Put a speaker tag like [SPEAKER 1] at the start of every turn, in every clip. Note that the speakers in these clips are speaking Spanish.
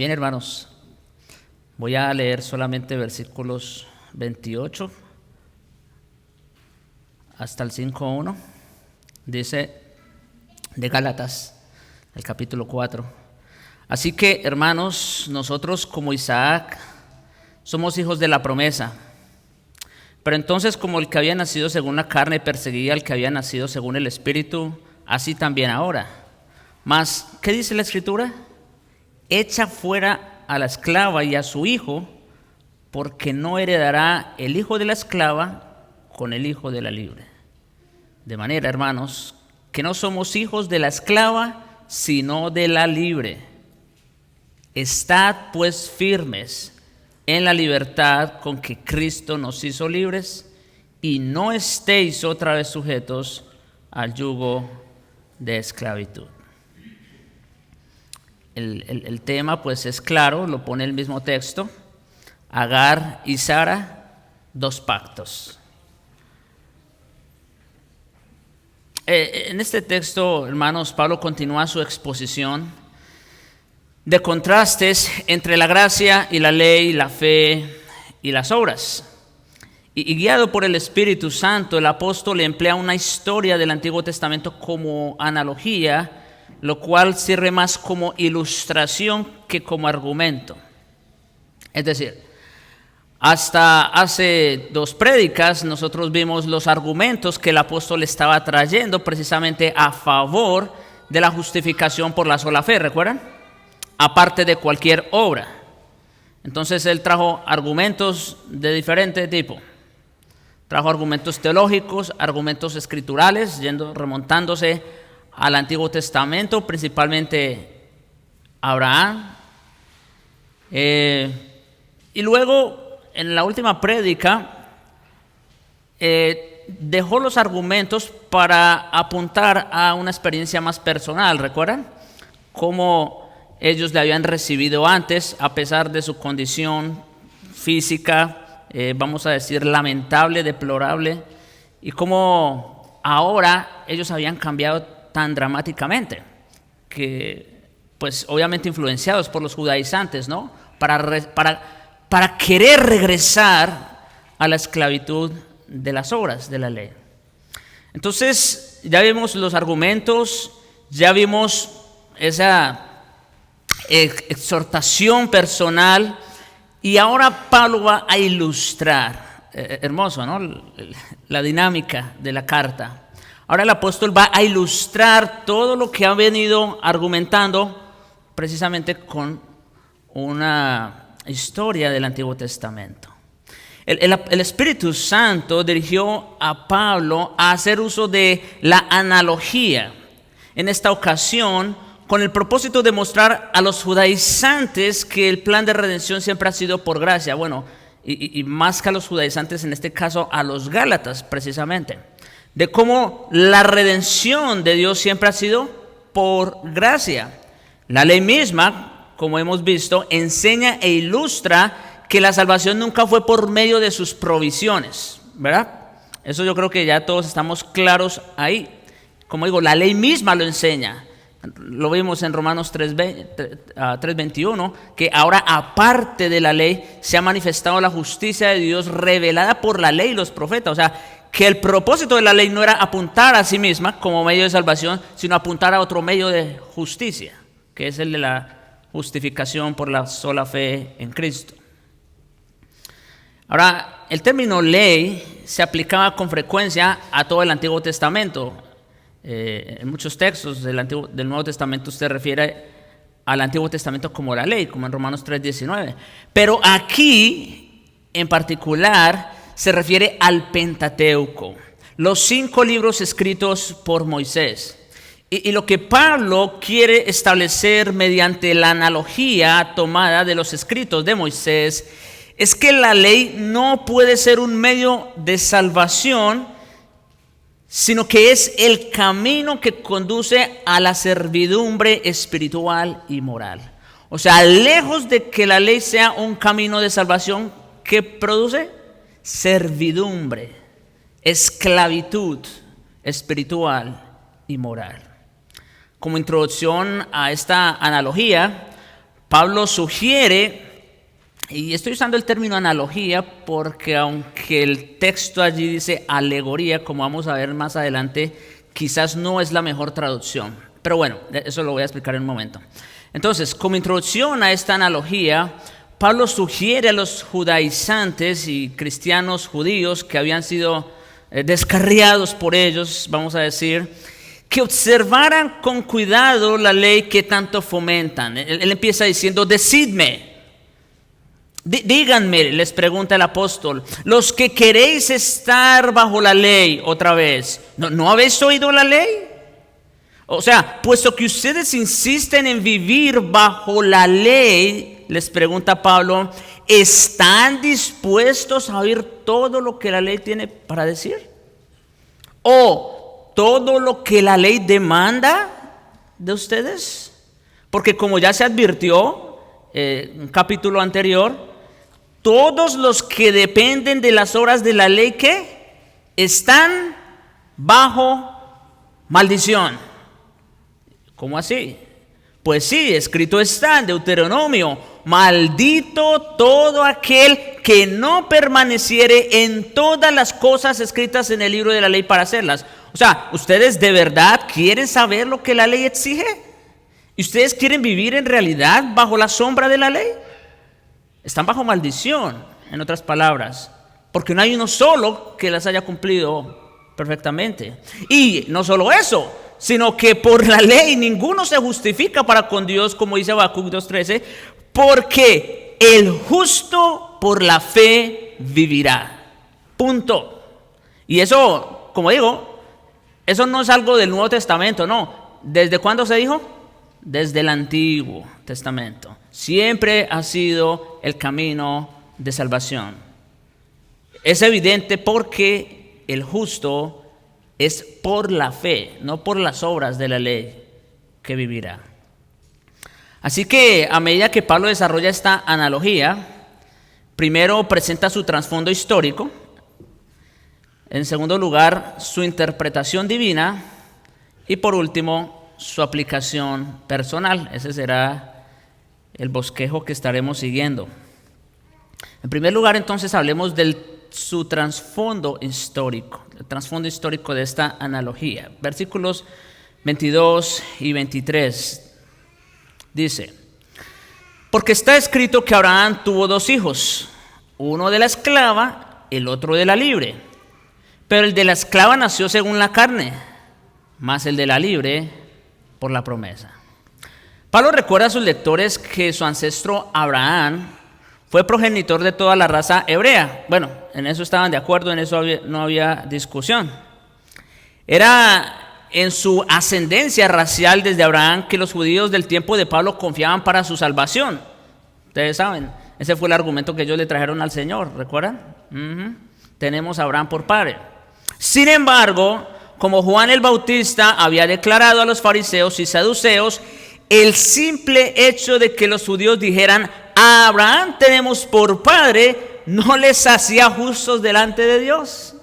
[SPEAKER 1] Bien, hermanos, voy a leer solamente versículos 28 hasta el 5:1. Dice de Gálatas, el capítulo 4. Así que, hermanos, nosotros como Isaac somos hijos de la promesa. Pero entonces, como el que había nacido según la carne perseguía al que había nacido según el Espíritu, así también ahora. Mas, ¿qué dice la Escritura? Echa fuera a la esclava y a su hijo, porque no heredará el hijo de la esclava con el hijo de la libre. De manera, hermanos, que no somos hijos de la esclava, sino de la libre. Estad pues firmes en la libertad con que Cristo nos hizo libres, y no estéis otra vez sujetos al yugo de esclavitud. El tema pues es claro, lo pone el mismo texto: Agar y Sara, dos pactos. En este texto, hermanos, Pablo continúa su exposición de contrastes entre la gracia y la ley, la fe y las obras. Y guiado por el Espíritu Santo, el apóstol emplea una historia del Antiguo Testamento como analogía, lo cual sirve más como ilustración que como argumento. Es decir, hasta hace 2 prédicas nosotros vimos los argumentos que el apóstol estaba trayendo precisamente a favor de la justificación por la sola fe, ¿recuerdan? Aparte de cualquier obra. Entonces él trajo argumentos de diferente tipo. Trajo argumentos teológicos, argumentos escriturales, remontándose al Antiguo Testamento, principalmente Abraham. Y luego, en la última prédica, dejó los argumentos para apuntar a una experiencia más personal, ¿recuerdan? Cómo ellos le habían recibido antes, a pesar de su condición física, vamos a decir, lamentable, deplorable, y cómo ahora ellos habían cambiado tan dramáticamente, que pues obviamente influenciados por los judaizantes, ¿no? Para querer regresar a la esclavitud de las obras de la ley. Entonces ya vimos los argumentos, ya vimos esa exhortación personal, y ahora Pablo va a ilustrar, hermoso, ¿no? La dinámica de la carta. Ahora el apóstol va a ilustrar todo lo que ha venido argumentando precisamente con una historia del Antiguo Testamento. El Espíritu Santo dirigió a Pablo a hacer uso de la analogía en esta ocasión, con el propósito de mostrar a los judaizantes que el plan de redención siempre ha sido por gracia. Bueno, y más que a los judaizantes, en este caso a los gálatas precisamente, de cómo la redención de Dios siempre ha sido por gracia. La ley misma, como hemos visto, enseña e ilustra que la salvación nunca fue por medio de sus provisiones, ¿verdad? Eso yo creo que ya todos estamos claros ahí. Como digo, la ley misma lo enseña. Lo vimos en Romanos 3:21, que ahora aparte de la ley se ha manifestado la justicia de Dios revelada por la ley y los profetas. O sea, que el propósito de la ley no era apuntar a sí misma como medio de salvación, sino apuntar a otro medio de justicia, que es el de la justificación por la sola fe en Cristo. Ahora, el término ley se aplicaba con frecuencia a todo el Antiguo Testamento. En muchos textos del Nuevo Testamento se refiere al Antiguo Testamento como la ley, como en Romanos 3:19. Pero aquí, en particular, se refiere al Pentateuco, los 5 libros escritos por Moisés. Y lo que Pablo quiere establecer mediante la analogía tomada de los escritos de Moisés es que la ley no puede ser un medio de salvación, sino que es el camino que conduce a la servidumbre espiritual y moral. O sea, lejos de que la ley sea un camino de salvación, ¿qué produce? Servidumbre, esclavitud espiritual y moral. Como introducción a esta analogía, Pablo sugiere, y estoy usando el término analogía porque aunque el texto allí dice alegoría, como vamos a ver más adelante, quizás no es la mejor traducción. Pero bueno, eso lo voy a explicar en un momento. Entonces, como introducción a esta analogía, Pablo sugiere a los judaizantes y cristianos judíos que habían sido descarriados por ellos, vamos a decir, que observaran con cuidado la ley que tanto fomentan. Él empieza diciendo, decidme. Díganme, les pregunta el apóstol, los que queréis estar bajo la ley, otra vez, ¿no habéis oído la ley? O sea, puesto que ustedes insisten en vivir bajo la ley, les pregunta Pablo, ¿están dispuestos a oír todo lo que la ley tiene para decir? ¿O todo lo que la ley demanda de ustedes? Porque como ya se advirtió en un capítulo anterior, todos los que dependen de las obras de la ley, ¿qué? Están bajo maldición. ¿Cómo así? Pues sí, escrito está en Deuteronomio, maldito todo aquel que no permaneciere en todas las cosas escritas en el libro de la ley para hacerlas. O sea, ¿ustedes de verdad quieren saber lo que la ley exige? ¿Y ustedes quieren vivir en realidad bajo la sombra de la ley? Están bajo maldición, en otras palabras, porque no hay uno solo que las haya cumplido perfectamente. Y no solo eso, sino que por la ley ninguno se justifica para con Dios, como dice Habacuc 2:13, porque el justo por la fe vivirá. Punto. Y eso, como digo, eso no es algo del Nuevo Testamento, no. ¿Desde cuándo se dijo? Desde el Antiguo Testamento. Siempre ha sido el camino de salvación. Es evidente porque el justo es por la fe, no por las obras de la ley, que vivirá. Así que a medida que Pablo desarrolla esta analogía, primero presenta su trasfondo histórico, en segundo lugar su interpretación divina y por último su aplicación personal. Ese será el bosquejo que estaremos siguiendo. En primer lugar, entonces, hablemos de su trasfondo histórico, el trasfondo histórico de esta analogía. Versículos 22 y 23 dice: porque está escrito que Abraham tuvo dos hijos, uno de la esclava, el otro de la libre. Pero el de la esclava nació según la carne, mas el de la libre por la promesa. Pablo recuerda a sus lectores que su ancestro Abraham fue progenitor de toda la raza hebrea. Bueno, en eso estaban de acuerdo, en eso no había discusión. Era en su ascendencia racial desde Abraham que los judíos del tiempo de Pablo confiaban para su salvación. Ustedes saben, ese fue el argumento que ellos le trajeron al Señor, ¿recuerdan? Tenemos a Abraham por padre. Sin embargo, como Juan el Bautista había declarado a los fariseos y saduceos, el simple hecho de que los judíos dijeran a Abraham tenemos por padre no les hacía justos delante de Dios.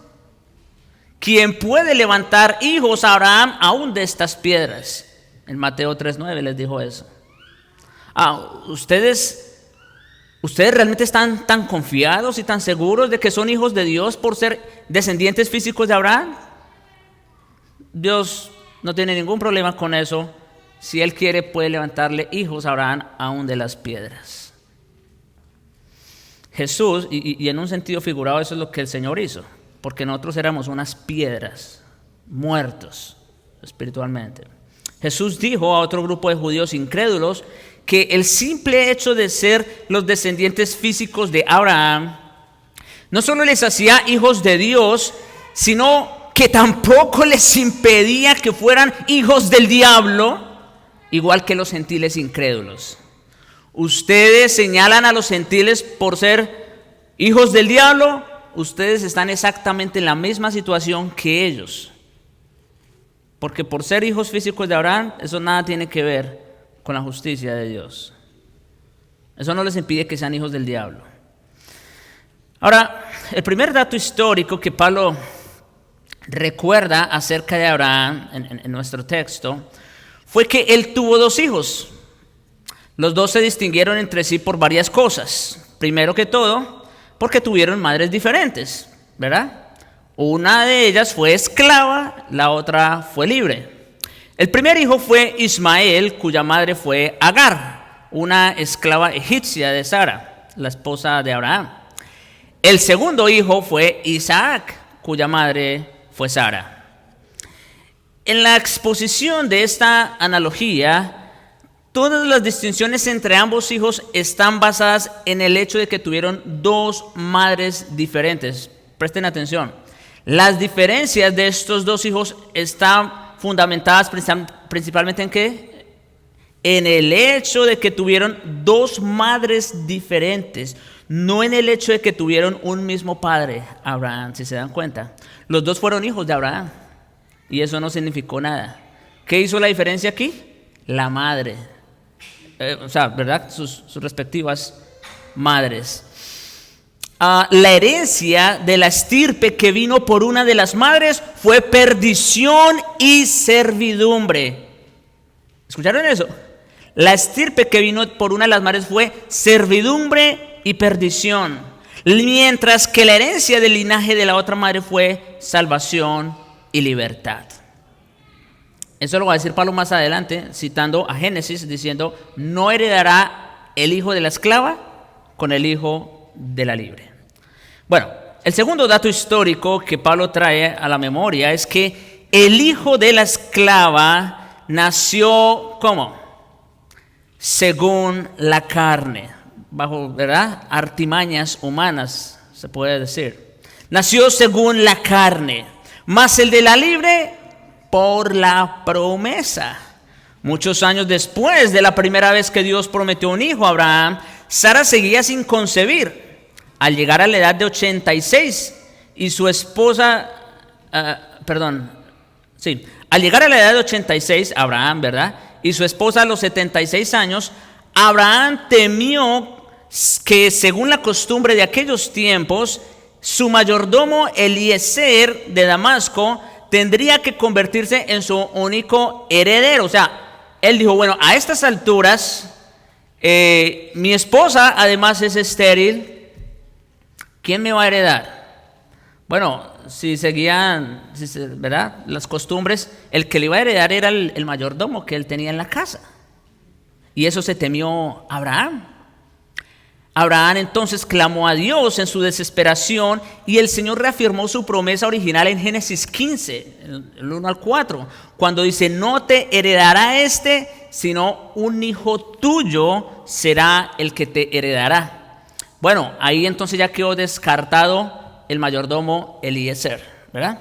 [SPEAKER 1] ¿Quién puede levantar hijos a Abraham aún de estas piedras? En Mateo 3:9 les dijo eso. ¿Ustedes realmente están tan confiados y tan seguros de que son hijos de Dios por ser descendientes físicos de Abraham? Dios no tiene ningún problema con eso. Si Él quiere, puede levantarle hijos a Abraham aún de las piedras. Jesús, y en un sentido figurado, eso es lo que el Señor hizo, porque nosotros éramos unas piedras, muertos espiritualmente. Jesús dijo a otro grupo de judíos incrédulos que el simple hecho de ser los descendientes físicos de Abraham no solo les hacía hijos de Dios, sino que tampoco les impedía que fueran hijos del diablo, igual que los gentiles incrédulos. Ustedes señalan a los gentiles por ser hijos del diablo, ustedes están exactamente en la misma situación que ellos. Porque por ser hijos físicos de Abraham, eso nada tiene que ver con la justicia de Dios. Eso no les impide que sean hijos del diablo. Ahora, el primer dato histórico que Pablo recuerda acerca de Abraham en nuestro texto fue que él tuvo dos hijos. Los dos se distinguieron entre sí por varias cosas. Primero que todo, porque tuvieron madres diferentes, ¿verdad? Una de ellas fue esclava, la otra fue libre. El primer hijo fue Ismael, cuya madre fue Agar, una esclava egipcia de Sara, la esposa de Abraham. El segundo hijo fue Isaac, cuya madre fue Sara. En la exposición de esta analogía, todas las distinciones entre ambos hijos están basadas en el hecho de que tuvieron dos madres diferentes. Presten atención. Las diferencias de estos dos hijos están fundamentadas principalmente ¿en qué? En el hecho de que tuvieron dos madres diferentes, no en el hecho de que tuvieron un mismo padre, Abraham, si se dan cuenta. Los dos fueron hijos de Abraham y eso no significó nada. ¿Qué hizo la diferencia aquí? La madre. ¿Verdad? Sus respectivas madres. La herencia de la estirpe que vino por una de las madres fue perdición y servidumbre. ¿Escucharon eso? La estirpe que vino por una de las madres fue servidumbre y perdición, mientras que la herencia del linaje de la otra madre fue salvación y libertad. Eso lo va a decir Pablo más adelante, citando a Génesis, diciendo: no heredará el hijo de la esclava con el hijo de la libre. Bueno, el segundo dato histórico que Pablo trae a la memoria es que el hijo de la esclava nació, ¿cómo? Según la carne, bajo, ¿verdad?, artimañas humanas, se puede decir. Nació según la carne, mas el de la libre por la promesa. Muchos años después de la primera vez que Dios prometió un hijo a Abraham, Sara seguía sin concebir. Al llegar a la edad de 86 y su esposa, al llegar a la edad de 86, Abraham, ¿verdad?, y su esposa a los 76 años, Abraham temió que, según la costumbre de aquellos tiempos, su mayordomo Eliezer de Damasco tendría que convertirse en su único heredero. O sea, él dijo: bueno, a estas alturas, mi esposa además es estéril, ¿quién me va a heredar? Bueno, si seguían, ¿verdad?, las costumbres, el que le iba a heredar era el mayordomo que él tenía en la casa. Y eso se temió Abraham. Abraham entonces clamó a Dios en su desesperación y el Señor reafirmó su promesa original en Génesis 15, el 1 al 4, cuando dice: no te heredará sino un hijo tuyo será el que te heredará. Bueno, ahí entonces ya quedó descartado el mayordomo Eliezer, ¿verdad?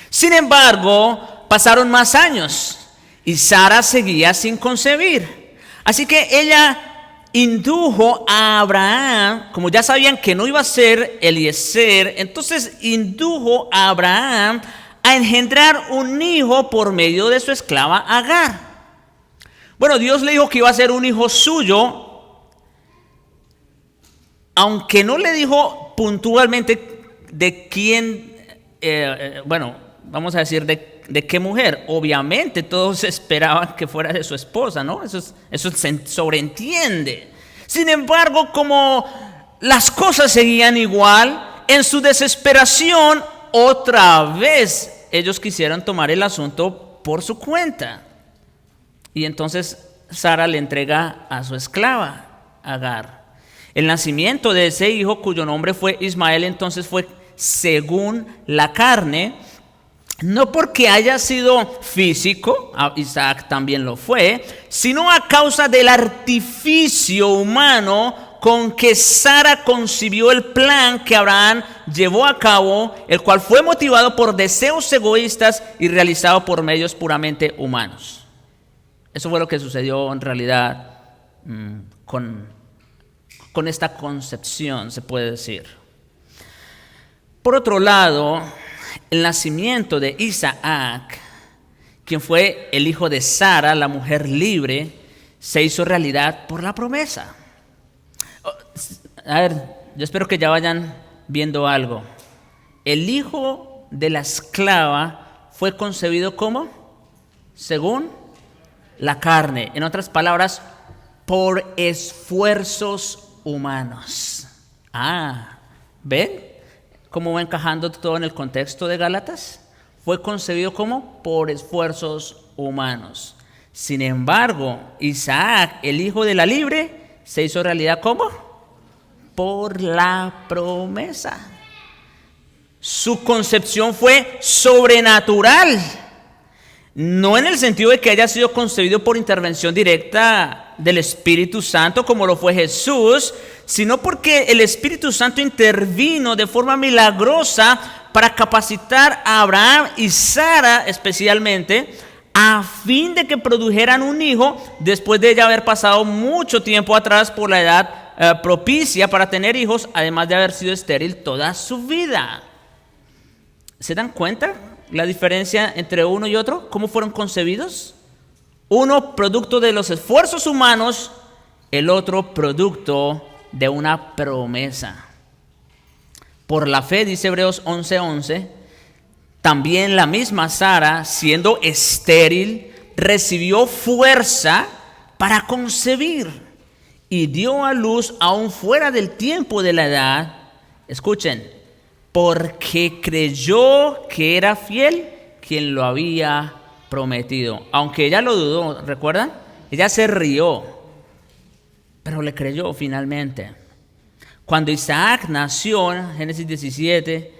[SPEAKER 1] Sin embargo, pasaron más años y Sara seguía sin concebir. Así que ella indujo a Abraham, como ya sabían que no iba a ser Eliezer, entonces indujo a Abraham a engendrar un hijo por medio de su esclava Agar. Bueno, Dios le dijo que iba a ser un hijo suyo, aunque no le dijo puntualmente de quién, vamos a decir de qué mujer. Obviamente todos esperaban que fuera de su esposa, ¿no? Eso se sobreentiende. Sin embargo, como las cosas seguían igual, en su desesperación, otra vez ellos quisieron tomar el asunto por su cuenta. Y entonces Sara le entrega a su esclava, Agar. El nacimiento de ese hijo, cuyo nombre fue Ismael, entonces fue según la carne, no porque haya sido físico, Isaac también lo fue, sino a causa del artificio humano con que Sara concibió el plan que Abraham llevó a cabo, el cual fue motivado por deseos egoístas y realizado por medios puramente humanos. Eso fue lo que sucedió en realidad con esta concepción, se puede decir. Por otro lado, el nacimiento de Isaac, quien fue el hijo de Sara, la mujer libre, se hizo realidad por la promesa. A ver, yo espero que ya vayan viendo algo. El hijo de la esclava fue concebido ¿cómo? Según la carne. En otras palabras, por esfuerzos humanos. ¿Ven cómo va encajando todo en el contexto de Gálatas? Fue concebido como por esfuerzos humanos. Sin embargo, Isaac, el hijo de la libre, se hizo realidad ¿cómo? Por la promesa. Su concepción fue sobrenatural. No en el sentido de que haya sido concebido por intervención directa del Espíritu Santo como lo fue Jesús, sino porque el Espíritu Santo intervino de forma milagrosa para capacitar a Abraham y Sara especialmente, a fin de que produjeran un hijo después de ya haber pasado mucho tiempo atrás por la edad propicia para tener hijos, además de haber sido estéril toda su vida. ¿Se dan cuenta la diferencia entre uno y otro? ¿Cómo fueron concebidos? Uno producto de los esfuerzos humanos, el otro producto de una promesa. Por la fe, dice Hebreos 11:11, también la misma Sara, siendo estéril, recibió fuerza para concebir y dio a luz aún fuera del tiempo de la edad. Escuchen, porque creyó que era fiel quien lo había prometido. Aunque ella lo dudó, ¿recuerdan? Ella se rió, pero le creyó finalmente. Cuando Isaac nació, en Génesis 17,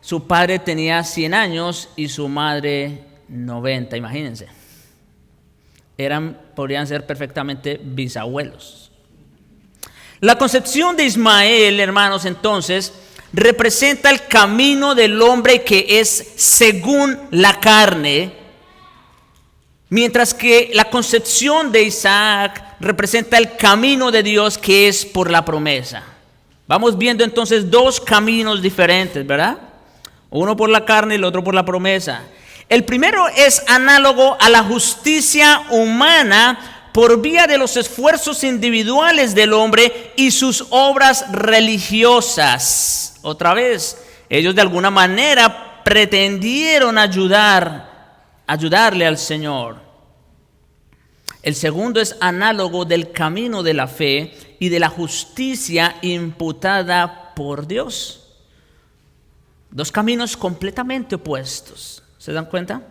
[SPEAKER 1] su padre tenía 100 años y su madre 90, imagínense. Podrían ser perfectamente bisabuelos. La concepción de Ismael, hermanos, entonces, representa el camino del hombre que es según la carne, mientras que la concepción de Isaac representa el camino de Dios que es por la promesa. Vamos viendo entonces dos caminos diferentes, ¿verdad? Uno por la carne y el otro por la promesa. El primero es análogo a la justicia humana por vía de los esfuerzos individuales del hombre y sus obras religiosas. Otra vez, ellos de alguna manera pretendieron ayudarle al Señor. El segundo es análogo del camino de la fe y de la justicia imputada por Dios. Dos caminos completamente opuestos. ¿Se dan cuenta?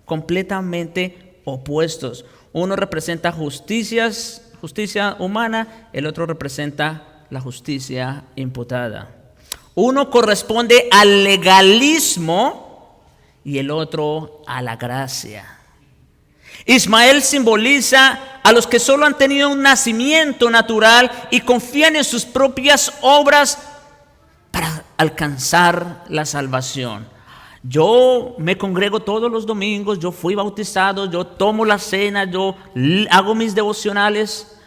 [SPEAKER 1] Completamente opuestos. Uno representa justicia humana, el otro representa la justicia imputada. Uno corresponde al legalismo y el otro a la gracia. Ismael simboliza a los que solo han tenido un nacimiento natural y confían en sus propias obras para alcanzar la salvación. Yo me congrego todos los domingos, yo fui bautizado, yo tomo la cena, yo hago mis devocionales,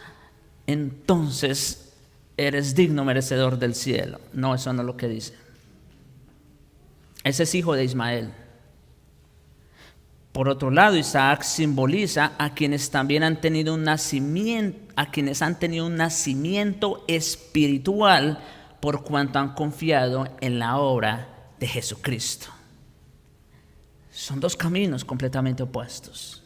[SPEAKER 1] entonces eres digno merecedor del cielo. No, eso no es lo que dice. Ese es hijo de Ismael. Por otro lado, Isaac simboliza a quienes también han tenido un nacimiento, espiritual por cuanto han confiado en la obra de Jesucristo. Son dos caminos completamente opuestos.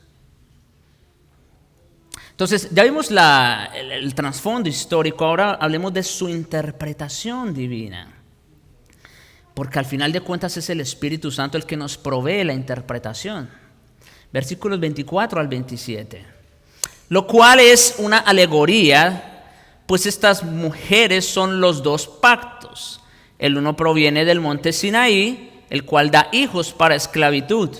[SPEAKER 1] Entonces, ya vimos el trasfondo histórico, ahora hablemos de su interpretación divina. Porque al final de cuentas es el Espíritu Santo el que nos provee la interpretación. Versículos 24 al 27. Lo cual es una alegoría, pues estas mujeres son los dos pactos. El uno proviene del monte Sinaí, el cual da hijos para esclavitud.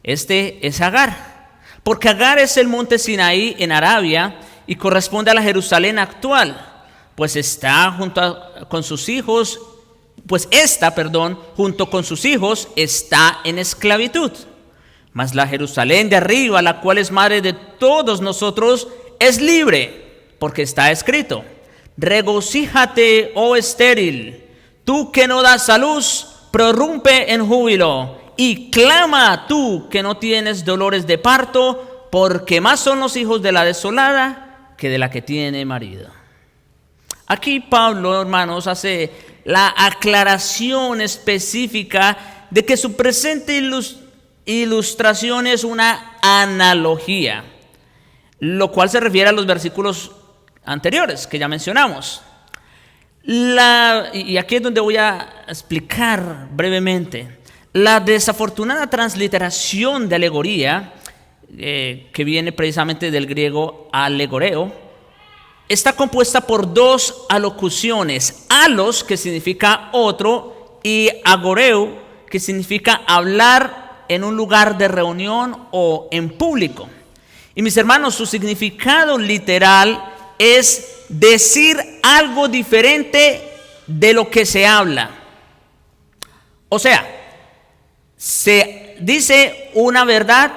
[SPEAKER 1] Este es Agar, porque Agar es el monte Sinaí en Arabia y corresponde a la Jerusalén actual, pues junto con sus hijos está en esclavitud. Mas la Jerusalén de arriba, la cual es madre de todos nosotros, es libre, porque está escrito: regocíjate, oh estéril, tú que no das a luz, prorrumpe en júbilo, y clama tú que no tienes dolores de parto, porque más son los hijos de la desolada que de la que tiene marido. Aquí Pablo, hermanos, hace la aclaración específica de que su presente ilustración es una analogía, lo cual se refiere a los versículos anteriores que ya mencionamos. Y aquí es donde voy a explicar brevemente. La desafortunada transliteración de alegoría, que viene precisamente del griego alegoreo, está compuesta por dos alocuciones: alos, que significa otro, y agoreu, que significa hablar en un lugar de reunión o en público. Y mis hermanos, su significado literal es decir algo diferente de lo que se habla. O sea, se dice una verdad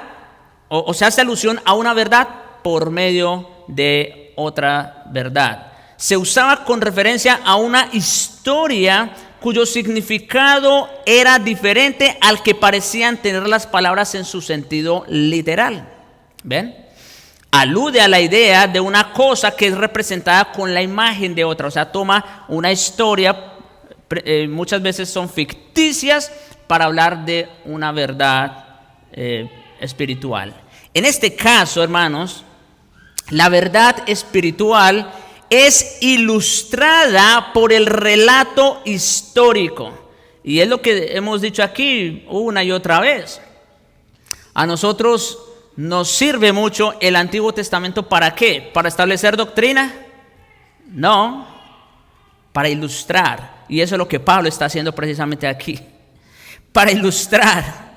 [SPEAKER 1] o se hace alusión a una verdad por medio de otra verdad. Se usaba con referencia a una historia cuyo significado era diferente al que parecían tener las palabras en su sentido literal. ¿Ven? Alude a la idea de una cosa que es representada con la imagen de otra. O sea, toma una historia, muchas veces son ficticias, para hablar de una verdad espiritual. En este caso, hermanos, la verdad espiritual es ilustrada por el relato histórico. Y es lo que hemos dicho aquí una y otra vez. A nosotros nos sirve mucho el Antiguo Testamento. ¿Para qué? ¿Para establecer doctrina? No, para ilustrar. Y eso es lo que Pablo está haciendo precisamente aquí. Para ilustrar.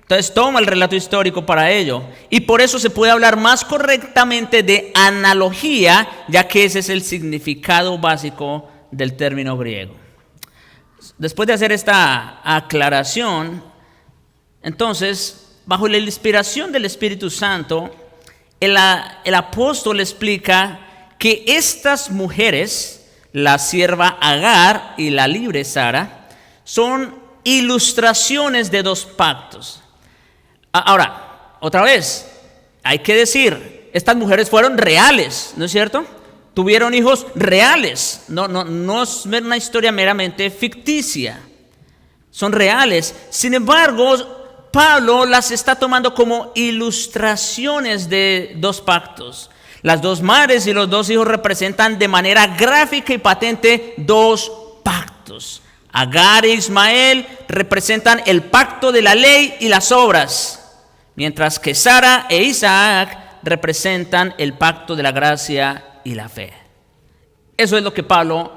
[SPEAKER 1] Entonces toma el relato histórico para ello. Y por eso se puede hablar más correctamente de analogía, ya que ese es el significado básico del término griego. Después de hacer esta aclaración, entonces, bajo la inspiración del Espíritu Santo, el apóstol explica que estas mujeres, la sierva Agar y la libre Sara, son ilustraciones de dos pactos. Ahora, otra vez, hay que decir, estas mujeres fueron reales, ¿no es cierto? Tuvieron hijos reales, no es una historia meramente ficticia, son reales. Sin embargo, Pablo las está tomando como ilustraciones de dos pactos. Las dos madres y los dos hijos representan de manera gráfica y patente dos pactos. Agar e Ismael representan el pacto de la ley y las obras, mientras que Sara e Isaac representan el pacto de la gracia y la fe. Eso es lo que Pablo,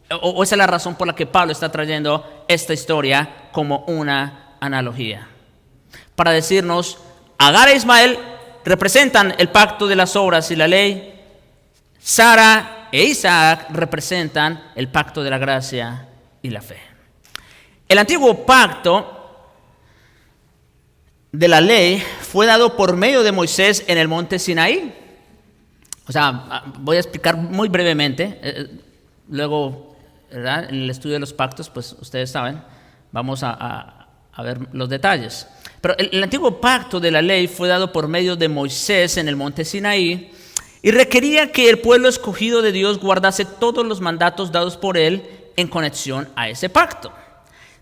[SPEAKER 1] o esa es la razón por la que Pablo está trayendo esta historia como una analogía. Para decirnos, Agar e Ismael representan el pacto de las obras y la ley. Sara e Isaac representan el pacto de la gracia y la fe. El antiguo pacto de la ley fue dado por medio de Moisés en el monte Sinaí. O sea, voy a explicar muy brevemente. Luego, ¿verdad?, en el estudio de los pactos, pues ustedes saben, vamos a ver los detalles. Pero el antiguo pacto de la ley fue dado por medio de Moisés en el monte Sinaí y requería que el pueblo escogido de Dios guardase todos los mandatos dados por él en conexión a ese pacto.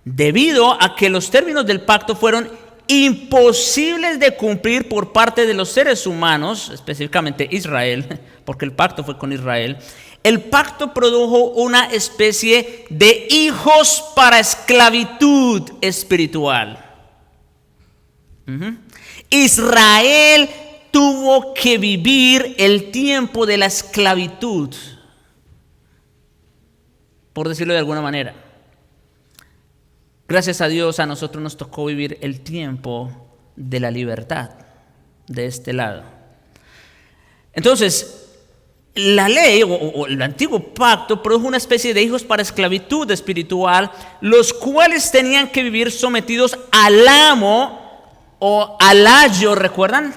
[SPEAKER 1] Debido a que los términos del pacto fueron imposibles de cumplir por parte de los seres humanos, específicamente Israel, porque el pacto fue con Israel, el pacto produjo una especie de hijos para esclavitud espiritual. Israel tuvo que vivir el tiempo de la esclavitud, por decirlo de alguna manera. Gracias a Dios, a nosotros nos tocó vivir el tiempo de la libertad de este lado. Entonces, la ley o el antiguo pacto produjo una especie de hijos para esclavitud espiritual, los cuales tenían que vivir sometidos al amo o al ayo. ¿Recuerdan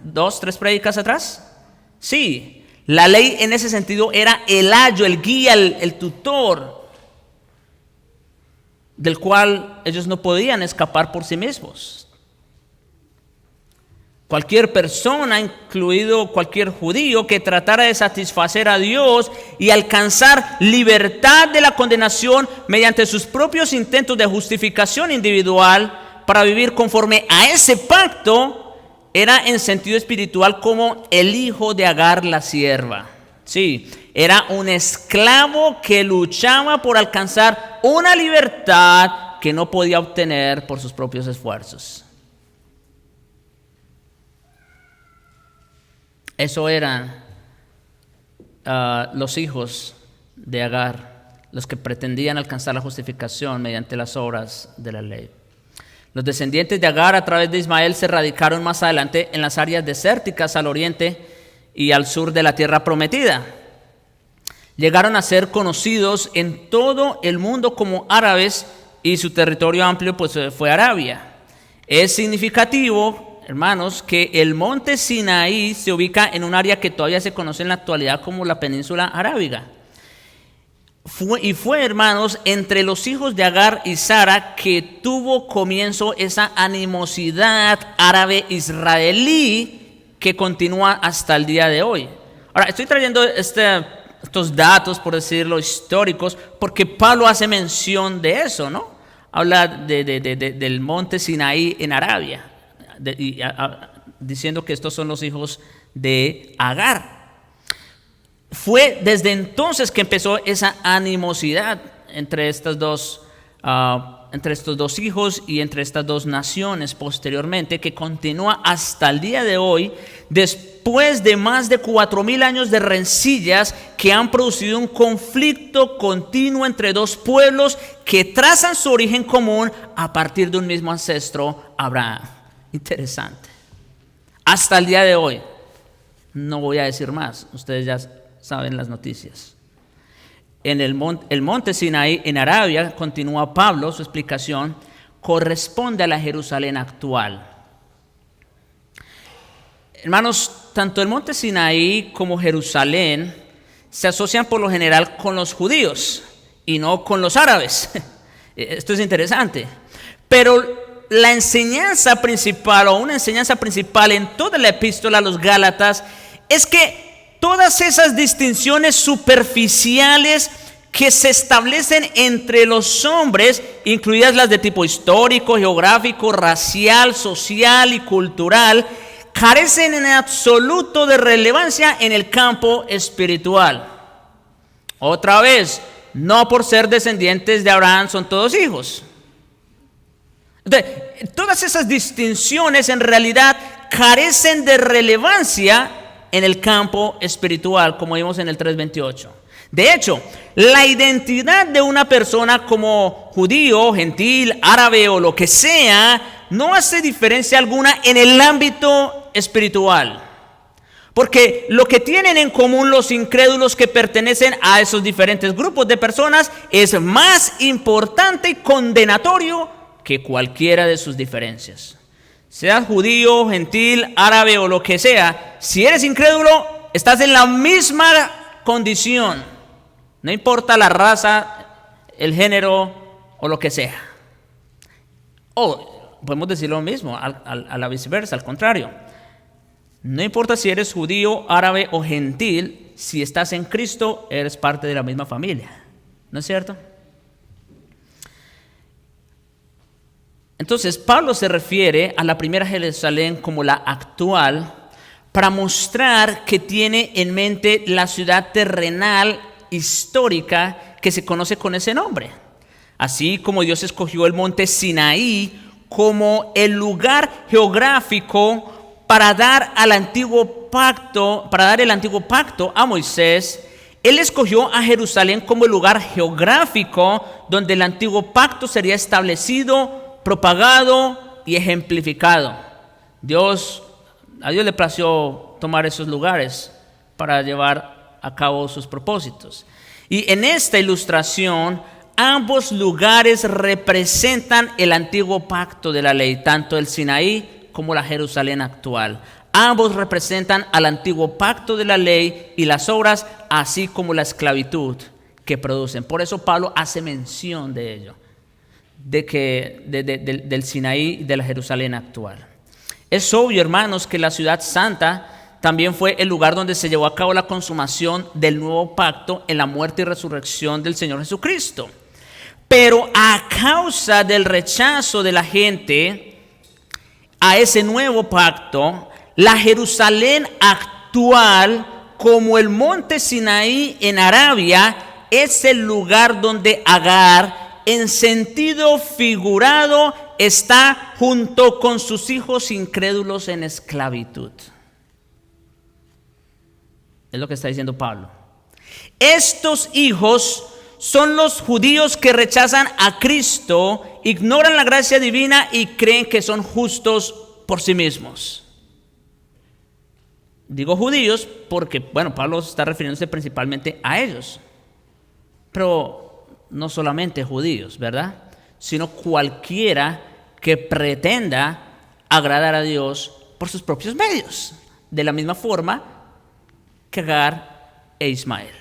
[SPEAKER 1] 2-3 prédicas atrás? Sí, la ley en ese sentido era el ayo, el guía, el tutor, del cual ellos no podían escapar por sí mismos. Cualquier persona, incluido cualquier judío, que tratara de satisfacer a Dios y alcanzar libertad de la condenación mediante sus propios intentos de justificación individual para vivir conforme a ese pacto, era en sentido espiritual como el hijo de Agar la sierva. Sí, era un esclavo que luchaba por alcanzar una libertad que no podía obtener por sus propios esfuerzos. Eso eran los hijos de Agar, los que pretendían alcanzar la justificación mediante las obras de la ley. Los descendientes de Agar a través de Ismael se radicaron más adelante en las áreas desérticas al oriente y al sur de la tierra prometida. Llegaron a ser conocidos en todo el mundo como árabes y su territorio amplio pues fue Arabia. Es significativo, hermanos, que el monte Sinaí se ubica en un área que todavía se conoce en la actualidad como la península arábiga. Fue, hermanos, entre los hijos de Agar y Sara que tuvo comienzo esa animosidad árabe-israelí que continúa hasta el día de hoy. Ahora, estoy trayendo estos datos, por decirlo, históricos, porque Pablo hace mención de eso, ¿no? Habla del monte Sinaí en Arabia, diciendo que estos son los hijos de Agar. Fue desde entonces que empezó esa animosidad entre estos dos hijos y entre estas dos naciones posteriormente, que continúa hasta el día de hoy, después de más de 4,000 años de rencillas que han producido un conflicto continuo entre dos pueblos que trazan su origen común a partir de un mismo ancestro, Abraham. Interesante. Hasta el día de hoy. No voy a decir más, ustedes ya saben las noticias. En el monte Sinaí en Arabia, continúa Pablo su explicación, corresponde a la Jerusalén actual. Hermanos, tanto el monte Sinaí como Jerusalén se asocian por lo general con los judíos y no con los árabes. Esto es interesante. Pero la enseñanza principal, o una enseñanza principal en toda la epístola a los Gálatas, es que todas esas distinciones superficiales que se establecen entre los hombres, incluidas las de tipo histórico, geográfico, racial, social y cultural, carecen en absoluto de relevancia en el campo espiritual. Otra vez, no por ser descendientes de Abraham son todos hijos. Entonces, todas esas distinciones en realidad carecen de relevancia en el campo espiritual, como vimos en el 3:28. De hecho, la identidad de una persona como judío, gentil, árabe o lo que sea, no hace diferencia alguna en el ámbito espiritual. Porque lo que tienen en común los incrédulos que pertenecen a esos diferentes grupos de personas es más importante y condenatorio que cualquiera de sus diferencias. Seas judío, gentil, árabe o lo que sea, si eres incrédulo, estás en la misma condición. No importa la raza, el género o lo que sea. O podemos decir lo mismo, a la viceversa, al contrario. No importa si eres judío, árabe o gentil, si estás en Cristo, eres parte de la misma familia. ¿No es cierto? Entonces, Pablo se refiere a la primera Jerusalén como la actual para mostrar que tiene en mente la ciudad terrenal histórica que se conoce con ese nombre. Así como Dios escogió el monte Sinaí como el lugar geográfico para dar el antiguo pacto a Moisés, Él escogió a Jerusalén como el lugar geográfico donde el antiguo pacto sería establecido, propagado y ejemplificado. A Dios le plació tomar esos lugares para llevar a cabo sus propósitos. Y en esta ilustración, ambos lugares representan el antiguo pacto de la ley, tanto el Sinaí como la Jerusalén actual. Ambos representan al antiguo pacto de la ley y las obras, así como la esclavitud que producen. Por eso Pablo hace mención de ello, del Sinaí y de la Jerusalén actual. Es obvio, hermanos, que la ciudad santa también fue el lugar donde se llevó a cabo la consumación del nuevo pacto en la muerte y resurrección del Señor Jesucristo. Pero a causa del rechazo de la gente a ese nuevo pacto, la Jerusalén actual como el monte Sinaí en Arabia es el lugar donde Agar, en sentido figurado, está junto con sus hijos incrédulos en esclavitud. Es lo que está diciendo Pablo. Estos hijos son los judíos que rechazan a Cristo, ignoran la gracia divina y creen que son justos por sí mismos. Digo judíos porque, Pablo está refiriéndose principalmente a ellos. Pero no solamente judíos, ¿verdad? Sino cualquiera que pretenda agradar a Dios por sus propios medios. De la misma forma que Agar e Ismael.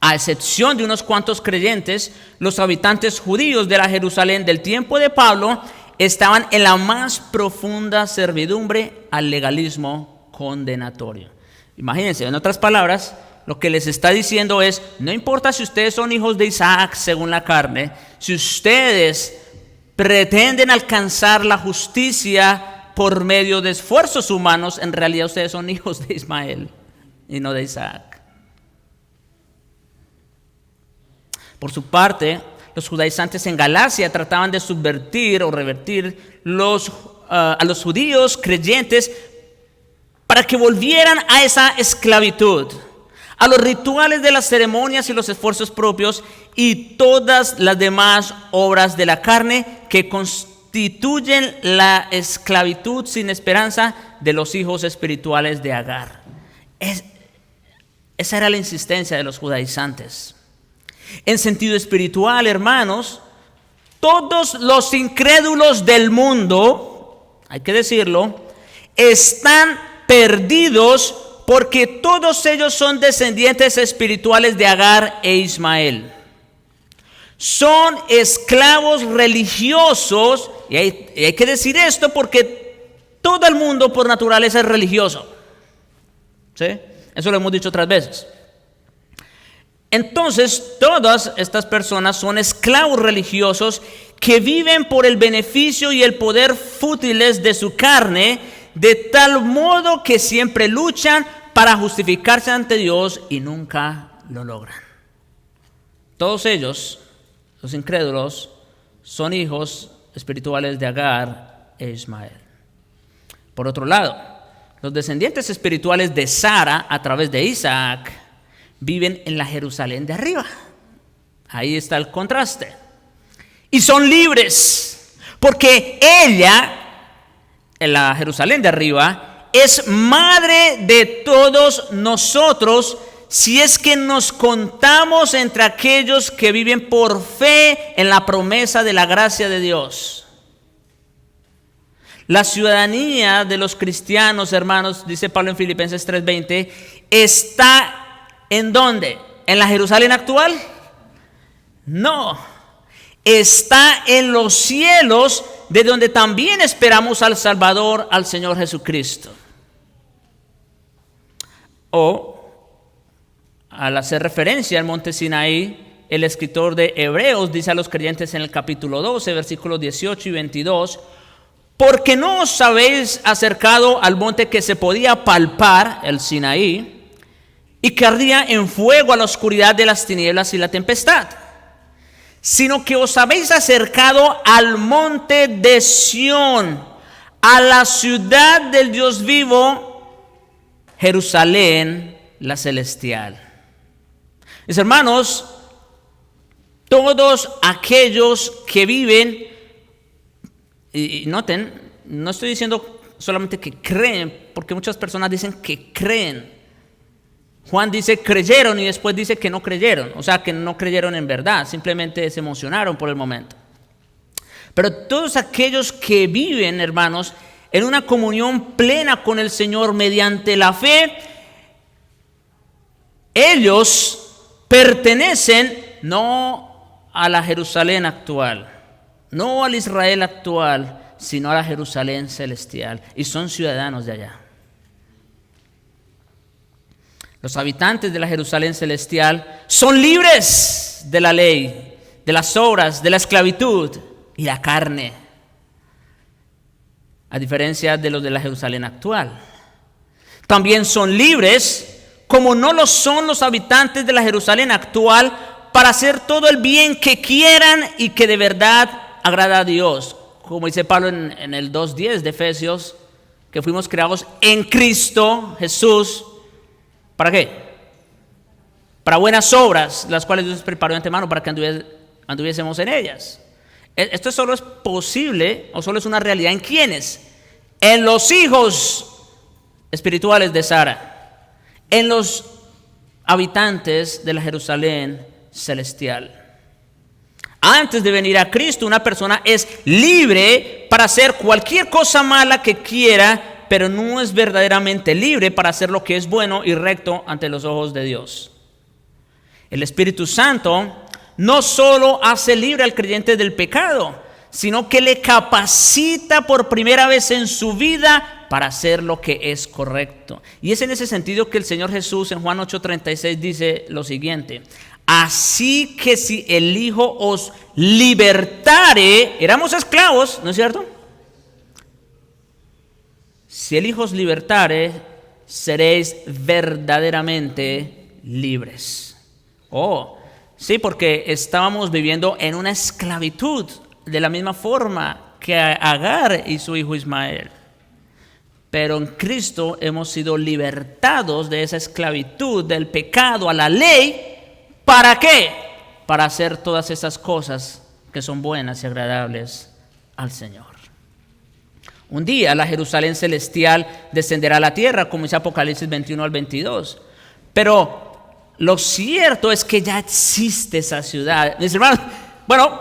[SPEAKER 1] A excepción de unos cuantos creyentes, los habitantes judíos de la Jerusalén del tiempo de Pablo estaban en la más profunda servidumbre al legalismo condenatorio. Imagínense, en otras palabras, lo que les está diciendo es, no importa si ustedes son hijos de Isaac según la carne, si ustedes pretenden alcanzar la justicia por medio de esfuerzos humanos, en realidad ustedes son hijos de Ismael y no de Isaac. Por su parte, los judaizantes en Galacia trataban de subvertir o revertir a los judíos creyentes para que volvieran a esa esclavitud, a los rituales de las ceremonias y los esfuerzos propios y todas las demás obras de la carne que constituyen la esclavitud sin esperanza de los hijos espirituales de Agar. Esa era la insistencia de los judaizantes. En sentido espiritual, hermanos, todos los incrédulos del mundo, hay que decirlo, están perdidos porque todos ellos son descendientes espirituales de Agar e Ismael. Son esclavos religiosos, y hay que decir esto porque todo el mundo por naturaleza es religioso. ¿Sí? Eso lo hemos dicho otras veces. Entonces, todas estas personas son esclavos religiosos que viven por el beneficio y el poder fútiles de su carne, de tal modo que siempre luchan para justificarse ante Dios y nunca lo logran. Todos ellos, los incrédulos, son hijos espirituales de Agar e Ismael. Por otro lado, los descendientes espirituales de Sara a través de Isaac viven en la Jerusalén de arriba. Ahí está el contraste. Y son libres, porque ella, en la Jerusalén de arriba, es madre de todos nosotros, si es que nos contamos entre aquellos que viven por fe en la promesa de la gracia de Dios. La ciudadanía de los cristianos, hermanos, dice Pablo en Filipenses 3:20, está ¿en dónde? ¿En la Jerusalén actual? No, está en los cielos, de donde también esperamos al Salvador, al Señor Jesucristo. Al hacer referencia al monte Sinaí, el escritor de Hebreos dice a los creyentes en el capítulo 12, versículos 18 y 22, porque no os habéis acercado al monte que se podía palpar, el Sinaí, y que ardía en fuego a la oscuridad de las tinieblas y la tempestad, sino que os habéis acercado al monte de Sión, a la ciudad del Dios vivo, Jerusalén, la celestial. Mis hermanos, todos aquellos que viven, y noten, no estoy diciendo solamente que creen, porque muchas personas dicen que creen. Juan dice creyeron y después dice que no creyeron, o sea que no creyeron en verdad, simplemente se emocionaron por el momento. Pero todos aquellos que viven, hermanos, en una comunión plena con el Señor mediante la fe, ellos pertenecen no a la Jerusalén actual, no al Israel actual, sino a la Jerusalén celestial, y son ciudadanos de allá. Los habitantes de la Jerusalén celestial son libres de la ley, de las obras, de la esclavitud y la carne, a diferencia de los de la Jerusalén actual. También son libres, como no lo son los habitantes de la Jerusalén actual, para hacer todo el bien que quieran y que de verdad agrada a Dios. Como dice Pablo en el 2:10 de Efesios, que fuimos creados en Cristo Jesús. ¿Para qué? Para buenas obras, las cuales Dios preparó de antemano para que anduviésemos en ellas. Esto solo es posible, o solo es una realidad, ¿en quiénes? En los hijos espirituales de Sara, en los habitantes de la Jerusalén celestial. Antes de venir a Cristo, una persona es libre para hacer cualquier cosa mala que quiera, pero no es verdaderamente libre para hacer lo que es bueno y recto ante los ojos de Dios. El Espíritu Santo no solo hace libre al creyente del pecado, sino que le capacita por primera vez en su vida para hacer lo que es correcto. Y es en ese sentido que el Señor Jesús en Juan 8:36 dice lo siguiente: así que si el Hijo os libertare, éramos esclavos, ¿no es cierto? Si el Hijo os libertare, seréis verdaderamente libres. Oh, sí, porque estábamos viviendo en una esclavitud de la misma forma que Agar y su hijo Ismael. Pero en Cristo hemos sido libertados de esa esclavitud, del pecado, a la ley. ¿Para qué? Para hacer todas esas cosas que son buenas y agradables al Señor. Un día la Jerusalén celestial descenderá a la tierra, como dice Apocalipsis 21 al 22. Pero lo cierto es que ya existe esa ciudad. Mis hermanos, bueno,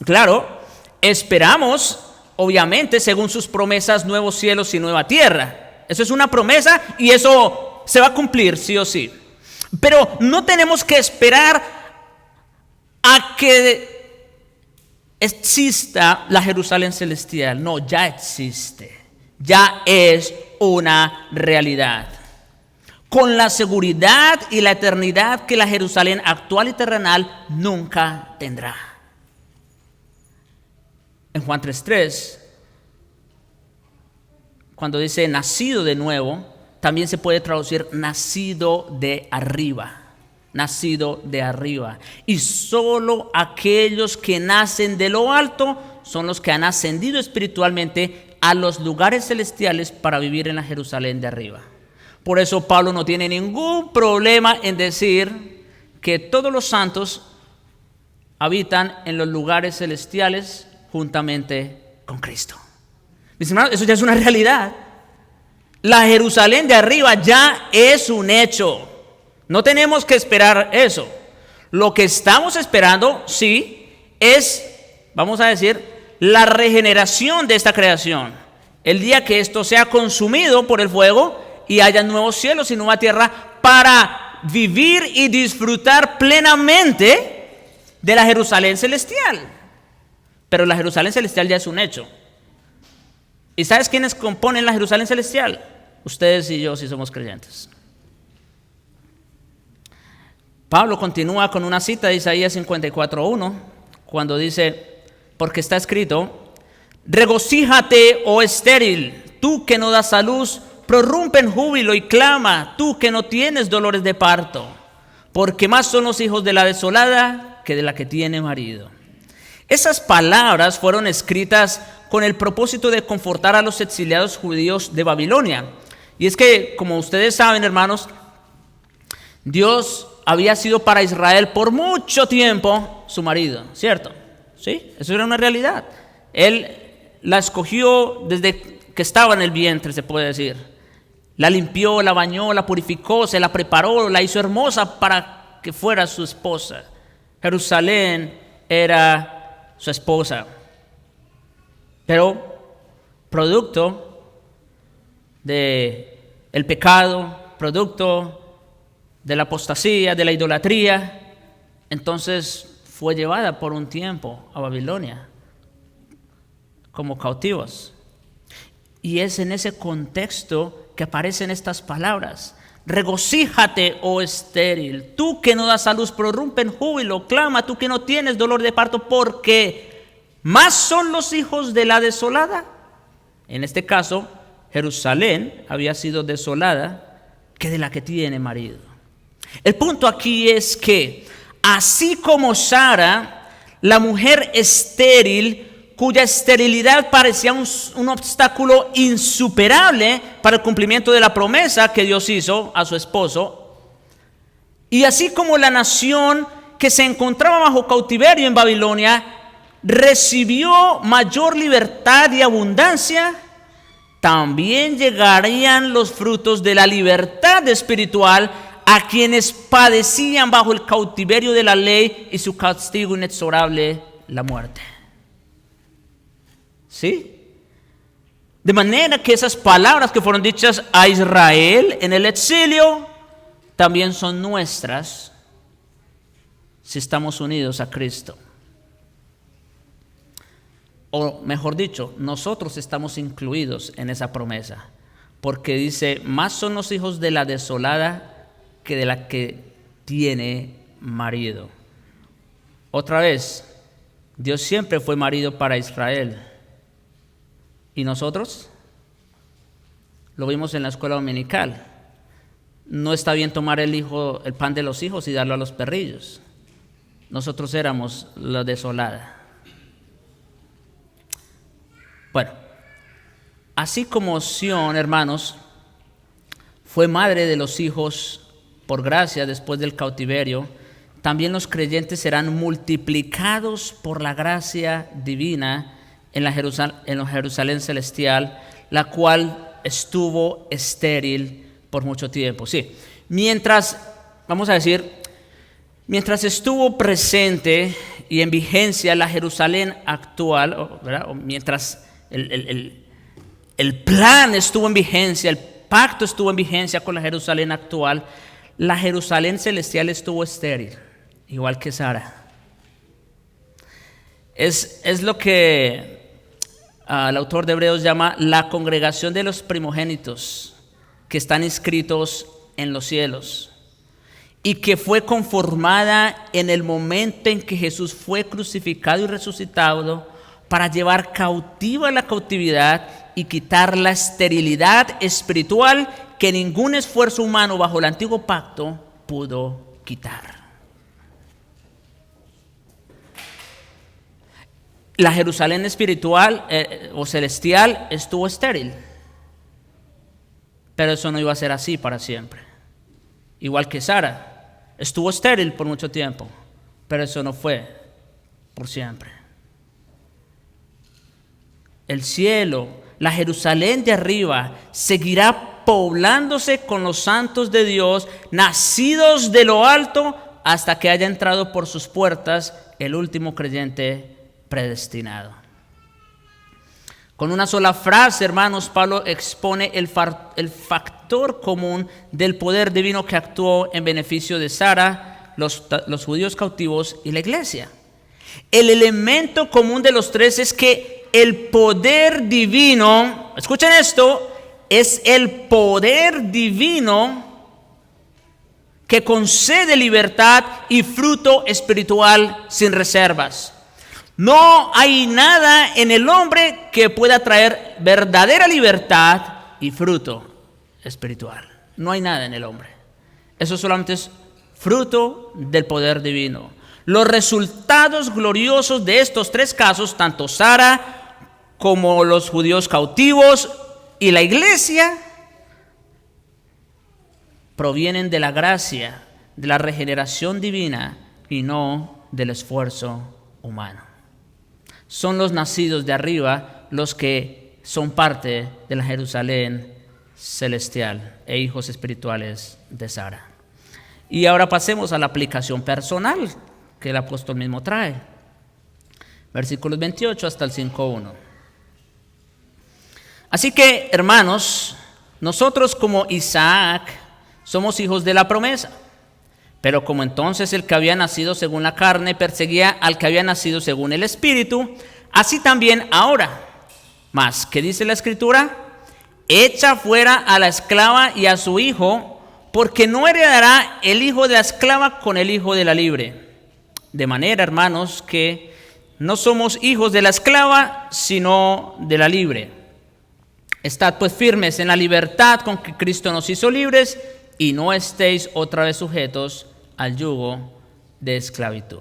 [SPEAKER 1] claro, esperamos, obviamente, según sus promesas, nuevos cielos y nueva tierra. Eso es una promesa y eso se va a cumplir, sí o sí. Pero no tenemos que esperar a que exista la Jerusalén celestial. No, ya existe. Ya es una realidad. Con la seguridad y la eternidad que la Jerusalén actual y terrenal nunca tendrá. En Juan 3:3, cuando dice nacido de nuevo, también se puede traducir nacido de arriba. Nacido de arriba. Y solo aquellos que nacen de lo alto son los que han ascendido espiritualmente a los lugares celestiales para vivir en la Jerusalén de arriba. Por eso Pablo no tiene ningún problema en decir que todos los santos habitan en los lugares celestiales juntamente con Cristo. Mis hermanos, eso ya es una realidad. La Jerusalén de arriba ya es un hecho. No tenemos que esperar eso. Lo que estamos esperando, sí, es, vamos a decir, la regeneración de esta creación. El día que esto sea consumido por el fuego y haya nuevos cielos y nueva tierra para vivir y disfrutar plenamente de la Jerusalén celestial. Pero la Jerusalén celestial ya es un hecho. ¿Y sabes quiénes componen la Jerusalén celestial? Ustedes y yo, si somos creyentes. Pablo continúa con una cita de Isaías 54:1, cuando dice, porque está escrito, regocíjate, oh estéril, tú que no das a luz, prorrumpe en júbilo y clama, tú que no tienes dolores de parto, porque más son los hijos de la desolada que de la que tiene marido. Esas palabras fueron escritas con el propósito de confortar a los exiliados judíos de Babilonia. Y es que, como ustedes saben, hermanos, Dios había sido para Israel por mucho tiempo su marido, ¿cierto? ¿Sí? Eso era una realidad. Él la escogió desde que estaba en el vientre, se puede decir. La limpió, la bañó, la purificó, se la preparó, la hizo hermosa para que fuera su esposa. Jerusalén era su esposa. Pero producto de el pecado, producto de la apostasía, de la idolatría, entonces fue llevada por un tiempo a Babilonia como cautivos. Y es en ese contexto que aparecen estas palabras. Regocíjate, oh estéril, tú que no das a luz, prorrumpe en júbilo, clama, tú que no tienes dolor de parto, porque más son los hijos de la desolada. En este caso, Jerusalén había sido desolada que de la que tiene marido. El punto aquí es que, así como Sara, la mujer estéril, cuya esterilidad parecía un obstáculo insuperable para el cumplimiento de la promesa que Dios hizo a su esposo, y así como la nación que se encontraba bajo cautiverio en Babilonia recibió mayor libertad y abundancia, también llegarían los frutos de la libertad espiritual a quienes padecían bajo el cautiverio de la ley y su castigo inexorable, la muerte. ¿Sí? De manera que esas palabras que fueron dichas a Israel en el exilio también son nuestras si estamos unidos a Cristo. O mejor dicho, nosotros estamos incluidos en esa promesa, porque dice, más son los hijos de la desolada que de la que tiene marido. Otra vez, Dios siempre fue marido para Israel. ¿Y nosotros? Lo vimos en la escuela dominical. No está bien tomar el pan de los hijos y darlo a los perrillos. Nosotros éramos la desolada. Bueno, así como Sión, hermanos, fue madre de los hijos por gracia después del cautiverio, también los creyentes serán multiplicados por la gracia divina en la Jerusalén celestial, la cual estuvo estéril por mucho tiempo. Sí, mientras estuvo presente y en vigencia la Jerusalén actual, ¿verdad? O mientras el plan estuvo en vigencia, el pacto estuvo en vigencia con la Jerusalén actual, la Jerusalén celestial estuvo estéril, igual que Sara. Es lo que el autor de Hebreos llama la congregación de los primogénitos que están inscritos en los cielos y que fue conformada en el momento en que Jesús fue crucificado y resucitado para llevar cautiva la cautividad y quitar la esterilidad espiritual que ningún esfuerzo humano bajo el antiguo pacto pudo quitar. La Jerusalén espiritual o celestial estuvo estéril, pero eso no iba a ser así para siempre. Igual que Sara, estuvo estéril por mucho tiempo, pero eso no fue por siempre. El cielo, la Jerusalén de arriba, seguirá poblándose con los santos de Dios, nacidos de lo alto, hasta que haya entrado por sus puertas el último creyente predestinado. Con una sola frase, hermanos, Pablo expone el factor común del poder divino que actuó en beneficio de Sara, los judíos cautivos y la iglesia. El elemento común de los tres es que el poder divino, escuchen esto, es el poder divino que concede libertad y fruto espiritual sin reservas. No hay nada en el hombre que pueda traer verdadera libertad y fruto espiritual. No hay nada en el hombre. Eso solamente es fruto del poder divino. Los resultados gloriosos de estos tres casos, tanto Sara como los judíos cautivos y la iglesia, provienen de la gracia, de la regeneración divina y no del esfuerzo humano. Son los nacidos de arriba los que son parte de la Jerusalén celestial e hijos espirituales de Sara. Y ahora pasemos a la aplicación personal que el apóstol mismo trae. Versículos 28 hasta el 5:1. Así que, hermanos, nosotros como Isaac somos hijos de la promesa. Pero como entonces el que había nacido según la carne perseguía al que había nacido según el Espíritu, así también ahora. Mas, ¿qué dice la Escritura? Echa fuera a la esclava y a su hijo, porque no heredará el hijo de la esclava con el hijo de la libre. De manera, hermanos, que no somos hijos de la esclava, sino de la libre. Estad pues firmes en la libertad con que Cristo nos hizo libres y no estéis otra vez sujetos al yugo de esclavitud.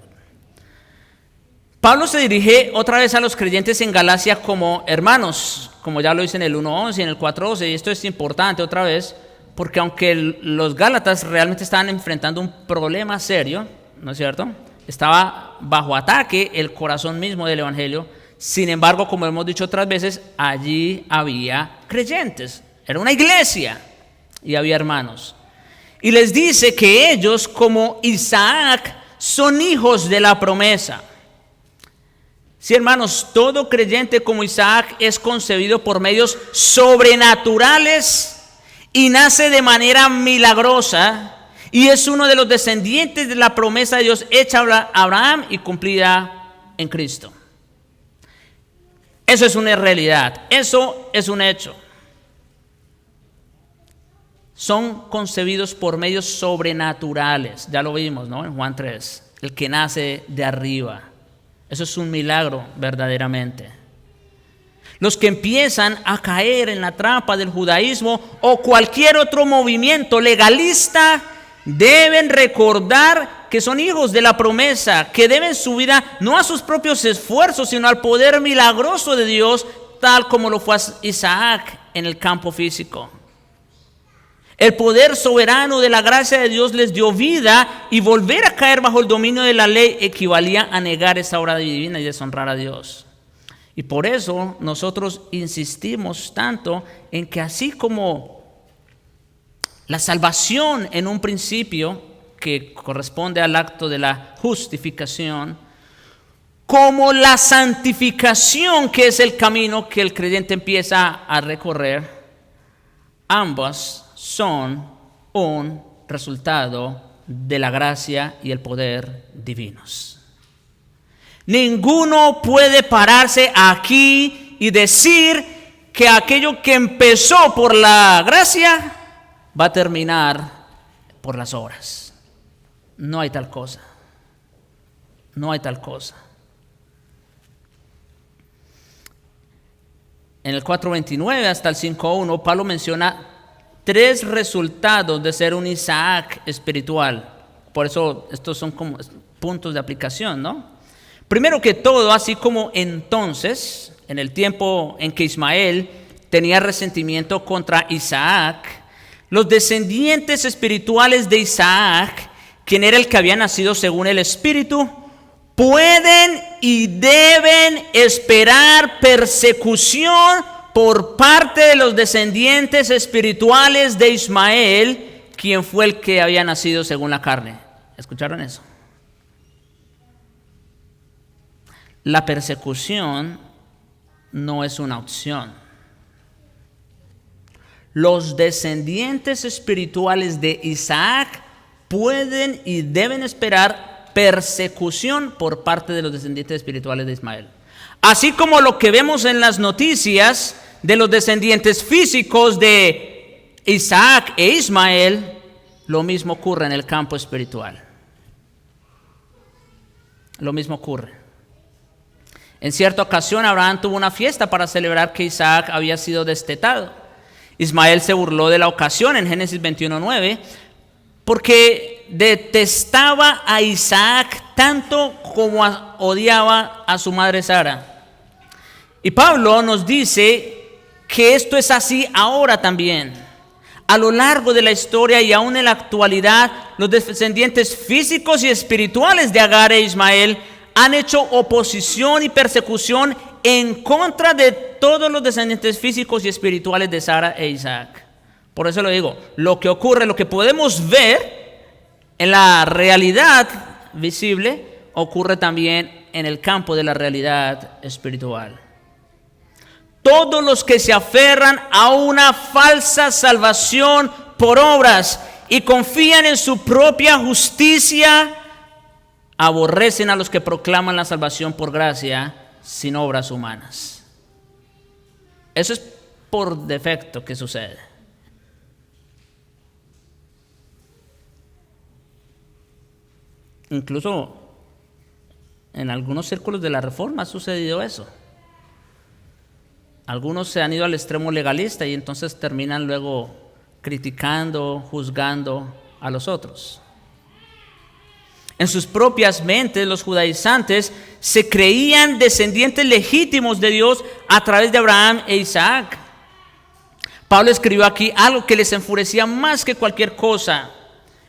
[SPEAKER 1] Pablo se dirige otra vez a los creyentes en Galacia como hermanos, como ya lo dice en el 1:11 y en el 4:12, y esto es importante otra vez, porque aunque los Gálatas realmente estaban enfrentando un problema serio, ¿no es cierto? Estaba bajo ataque el corazón mismo del Evangelio. Sin embargo, como hemos dicho otras veces, allí había creyentes, era una iglesia y había hermanos. Y les dice que ellos, como Isaac, son hijos de la promesa. Sí, hermanos, todo creyente como Isaac es concebido por medios sobrenaturales y nace de manera milagrosa y es uno de los descendientes de la promesa de Dios hecha a Abraham y cumplida en Cristo. Eso es una realidad, eso es un hecho. Son concebidos por medios sobrenaturales, ya lo vimos, ¿no? En Juan 3, el que nace de arriba. Eso es un milagro verdaderamente. Los que empiezan a caer en la trampa del judaísmo o cualquier otro movimiento legalista deben recordar que son hijos de la promesa, que deben su vida no a sus propios esfuerzos, sino al poder milagroso de Dios, tal como lo fue Isaac en el campo físico. El poder soberano de la gracia de Dios les dio vida y volver a caer bajo el dominio de la ley equivalía a negar esa obra divina y deshonrar a Dios. Y por eso nosotros insistimos tanto en que así como la salvación en un principio, que corresponde al acto de la justificación, como la santificación, que es el camino que el creyente empieza a recorrer, ambas son un resultado de la gracia y el poder divinos. Ninguno puede pararse aquí y decir que aquello que empezó por la gracia va a terminar por las obras. No hay tal cosa. No hay tal cosa. En el 4:29 hasta el 5:1, Pablo menciona 3 resultados de ser un Isaac espiritual. Por eso estos son como puntos de aplicación, ¿no? Primero que todo, así como entonces, en el tiempo en que Ismael tenía resentimiento contra Isaac, los descendientes espirituales de Isaac, quien era el que había nacido según el Espíritu, pueden y deben esperar persecución por parte de los descendientes espirituales de Ismael, quien fue el que había nacido según la carne. ¿Escucharon eso? La persecución no es una opción. Los descendientes espirituales de Isaac pueden y deben esperar persecución por parte de los descendientes espirituales de Ismael. Así como lo que vemos en las noticias de los descendientes físicos de Isaac e Ismael, lo mismo ocurre en el campo espiritual. Lo mismo ocurre. En cierta ocasión Abraham tuvo una fiesta para celebrar que Isaac había sido destetado. Ismael se burló de la ocasión en Génesis 21:9 porque detestaba a Isaac tanto como odiaba a su madre Sara. Y Pablo nos dice que esto es así ahora también. A lo largo de la historia y aún en la actualidad, los descendientes físicos y espirituales de Agar e Ismael han hecho oposición y persecución en contra de todos los descendientes físicos y espirituales de Sara e Isaac. Por eso lo digo, lo que ocurre, lo que podemos ver en la realidad visible, ocurre también en el campo de la realidad espiritual. Todos los que se aferran a una falsa salvación por obras y confían en su propia justicia, aborrecen a los que proclaman la salvación por gracia sin obras humanas. Eso es por defecto que sucede. Incluso en algunos círculos de la Reforma ha sucedido eso. algunos se han ido al extremo legalista y entonces terminan luego criticando, juzgando a los otros. En sus propias mentes, los judaizantes se creían descendientes legítimos de Dios a través de Abraham e Isaac. Pablo escribió aquí algo que les enfurecía más que cualquier cosa.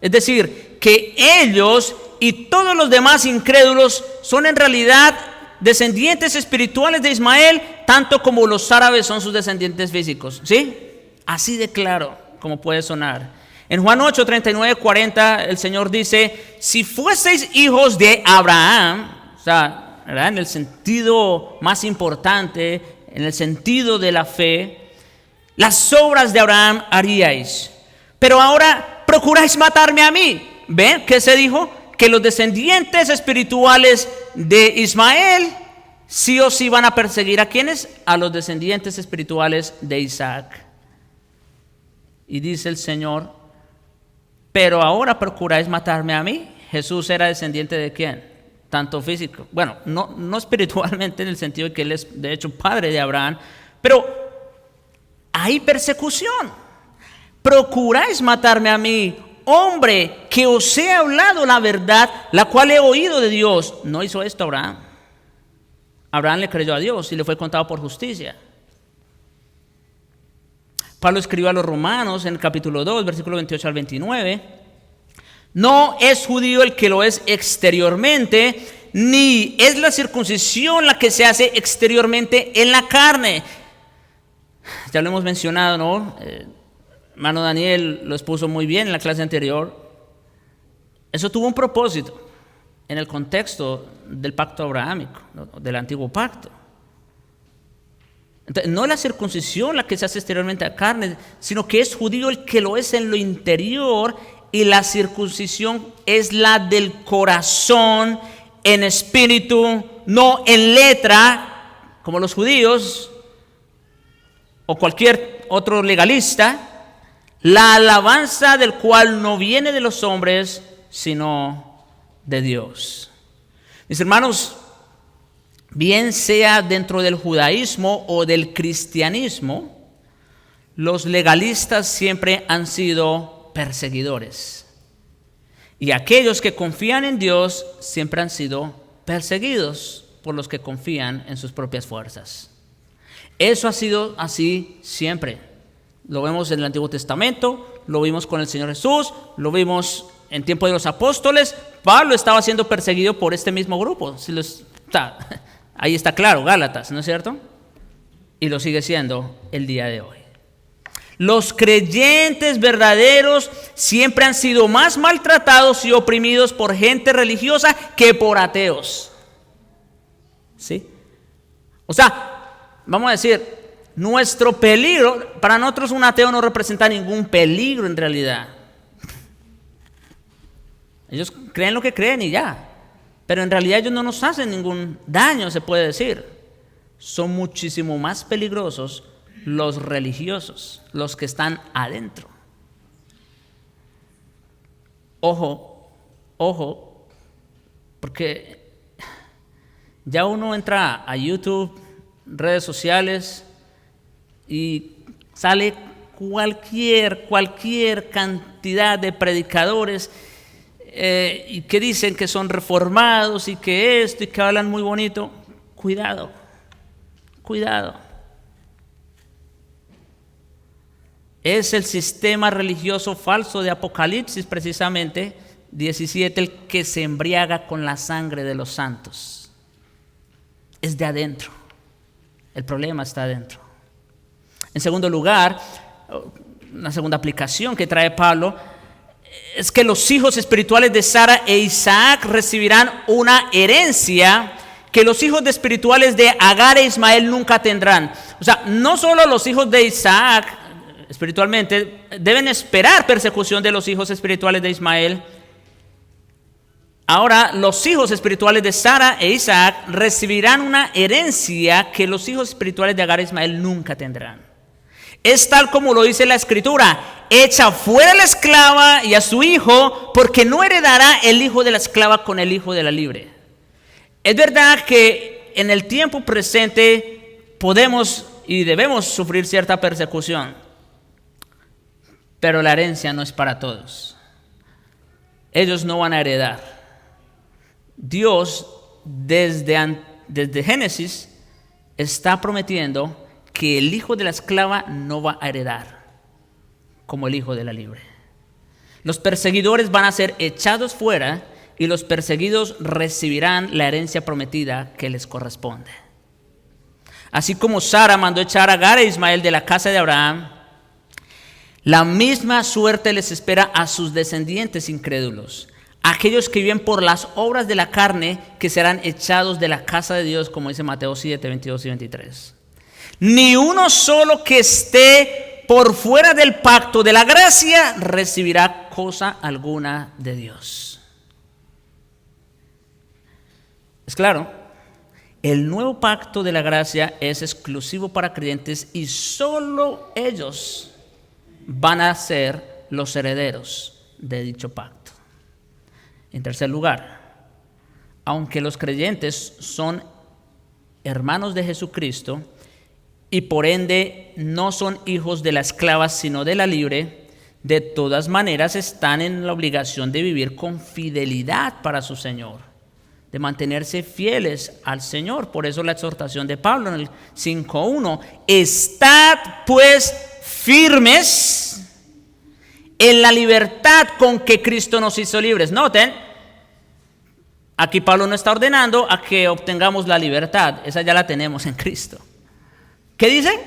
[SPEAKER 1] Es decir, que ellos y todos los demás incrédulos son en realidad descendientes espirituales de Ismael, tanto como los árabes son sus descendientes físicos. ¿Sí? Así de claro como puede sonar. En Juan 8, 39, 40, el Señor dice: si fueseis hijos de Abraham, o sea, ¿verdad?, en el sentido más importante, en el sentido de la fe, las obras de Abraham haríais. Pero ahora procuráis matarme a mí. ¿Ven qué se dijo? Que los descendientes espirituales de Ismael sí o sí van a perseguir ¿a quiénes? A los descendientes espirituales de Isaac. Y dice el Señor: pero ahora procuráis matarme a mí. Jesús era descendiente ¿de quién? Tanto físico, bueno, no espiritualmente en el sentido de que él es de hecho padre de Abraham, pero hay persecución. Procuráis matarme a mí, hombre, que os he hablado la verdad, la cual he oído de Dios. No hizo esto Abraham. Abraham le creyó a Dios y le fue contado por justicia. Pablo escribió a los Romanos en el capítulo 2, versículo 28 al 29. No es judío el que lo es exteriormente, ni es la circuncisión la que se hace exteriormente en la carne. Ya lo hemos mencionado, ¿no? Hermano Daniel lo expuso muy bien en la clase anterior. Eso tuvo un propósito en el contexto del pacto abrahámico, ¿no?, del antiguo pacto. Entonces, no es la circuncisión la que se hace exteriormente a carne, sino que es judío el que lo es en lo interior, y la circuncisión es la del corazón, en espíritu, no en letra, como los judíos o cualquier otro legalista, la alabanza del cual no viene de los hombres, sino de Dios. Mis hermanos, bien sea dentro del judaísmo o del cristianismo, los legalistas siempre han sido perseguidores. Y aquellos que confían en Dios siempre han sido perseguidos por los que confían en sus propias fuerzas. Eso ha sido así siempre. Lo vemos en el Antiguo Testamento, lo vimos con el Señor Jesús, lo vimos en tiempo de los apóstoles. Pablo estaba siendo perseguido por este mismo grupo. Ahí está claro, Gálatas, ¿no es cierto? Y lo sigue siendo el día de hoy. Los creyentes verdaderos siempre han sido más maltratados y oprimidos por gente religiosa que por ateos. ¿Sí? O sea, vamos a decir, nuestro peligro, para nosotros un ateo no representa ningún peligro en realidad. Ellos creen lo que creen y ya. Pero en realidad ellos no nos hacen ningún daño, se puede decir. Son muchísimo más peligrosos los religiosos, los que están adentro. Ojo, porque ya uno entra a YouTube, redes sociales, y sale cualquier cantidad de predicadores y que dicen que son reformados y que esto y que hablan muy bonito. Cuidado. Es el sistema religioso falso de Apocalipsis, precisamente 17, el que se embriaga con la sangre de los santos. Es de adentro. El problema está adentro. En segundo lugar, una segunda aplicación que trae Pablo es que los hijos espirituales de Sara e Isaac recibirán una herencia que los hijos espirituales de Agar e Ismael nunca tendrán. O sea, no solo los hijos de Isaac espiritualmente deben esperar persecución de los hijos espirituales de Ismael. Ahora, los hijos espirituales de Sara e Isaac recibirán una herencia que los hijos espirituales de Agar e Ismael nunca tendrán. Es tal como lo dice la Escritura: echa fuera a la esclava y a su hijo, porque no heredará el hijo de la esclava con el hijo de la libre. Es verdad que en el tiempo presente podemos y debemos sufrir cierta persecución, pero la herencia no es para todos. Ellos no van a heredar. Dios desde Génesis está prometiendo que el hijo de la esclava no va a heredar como el hijo de la libre. Los perseguidores van a ser echados fuera y los perseguidos recibirán la herencia prometida que les corresponde. Así como Sara mandó echar a Agar e Ismael de la casa de Abraham, la misma suerte les espera a sus descendientes incrédulos, aquellos que viven por las obras de la carne, que serán echados de la casa de Dios, como dice Mateo 7, 22 y 23. Ni uno solo que esté por fuera del pacto de la gracia recibirá cosa alguna de Dios. Es claro, el nuevo pacto de la gracia es exclusivo para creyentes y solo ellos van a ser los herederos de dicho pacto. En tercer lugar, aunque los creyentes son hermanos de Jesucristo y por ende no son hijos de la esclava sino de la libre, de todas maneras están en la obligación de vivir con fidelidad para su Señor, de mantenerse fieles al Señor. Por eso la exhortación de Pablo en el 5:1: estad pues firmes en la libertad con que Cristo nos hizo libres. Noten, aquí Pablo no está ordenando a que obtengamos la libertad, esa ya la tenemos en Cristo. ¿Qué dice?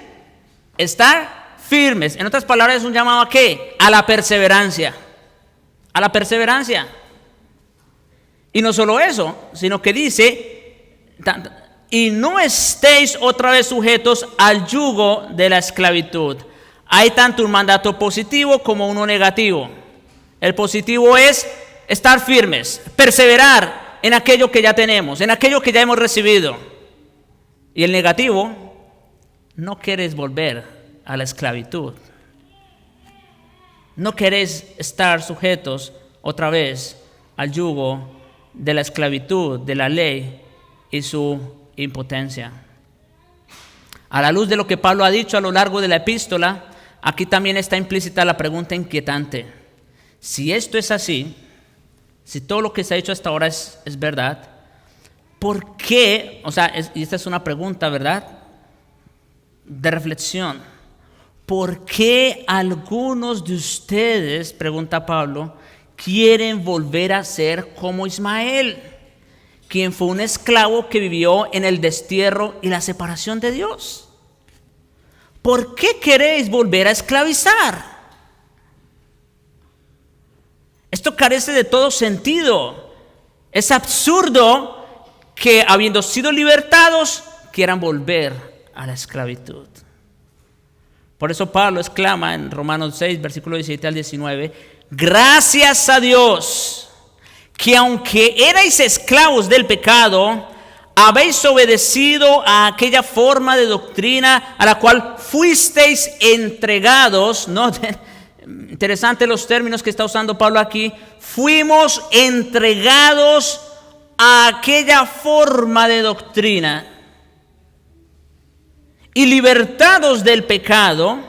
[SPEAKER 1] Estar firmes. En otras palabras, es un llamado ¿a qué? A la perseverancia. A la perseverancia. Y no solo eso, sino que dice: y no estéis otra vez sujetos al yugo de la esclavitud. Hay tanto un mandato positivo como uno negativo. El positivo es estar firmes, perseverar en aquello que ya tenemos, en aquello que ya hemos recibido. Y el negativo, no quieres volver a la esclavitud. No querés estar sujetos otra vez al yugo de la esclavitud, de la ley y su impotencia. A la luz de lo que Pablo ha dicho a lo largo de la epístola, aquí también está implícita la pregunta inquietante: si esto es así, si todo lo que se ha hecho hasta ahora es verdad, ¿por qué? Y esta es una pregunta, ¿verdad?, de reflexión. ¿Por qué algunos de ustedes, pregunta Pablo, quieren volver a ser como Ismael, quien fue un esclavo que vivió en el destierro y la separación de Dios? ¿Por qué queréis volver a esclavizar? Esto carece de todo sentido. Es absurdo que, habiendo sido libertados, quieran volver a la esclavitud. Por eso Pablo exclama en Romanos 6, versículo 17 al 19: gracias a Dios, que aunque erais esclavos del pecado, habéis obedecido a aquella forma de doctrina a la cual fuisteis entregados. Noten, interesante los términos que está usando Pablo aquí. Fuimos entregados a aquella forma de doctrina y libertados del pecado.